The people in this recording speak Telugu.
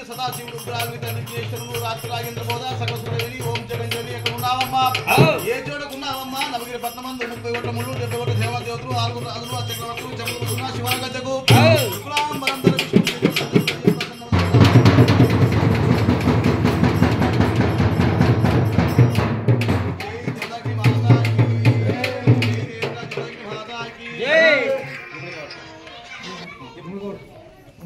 సదాశివుడు రాత్రాగేంద్ర బోధ సకసురేవి ఓం జగంజలి ఎక్కడ ఉన్నావమ్మా ఏ చోటకున్నావమ్మా నవగిరి పట్నమందు 30 కోట్ల ముళ్ళు 70 కోట్ల దేవదేవతలు 6 రాజులు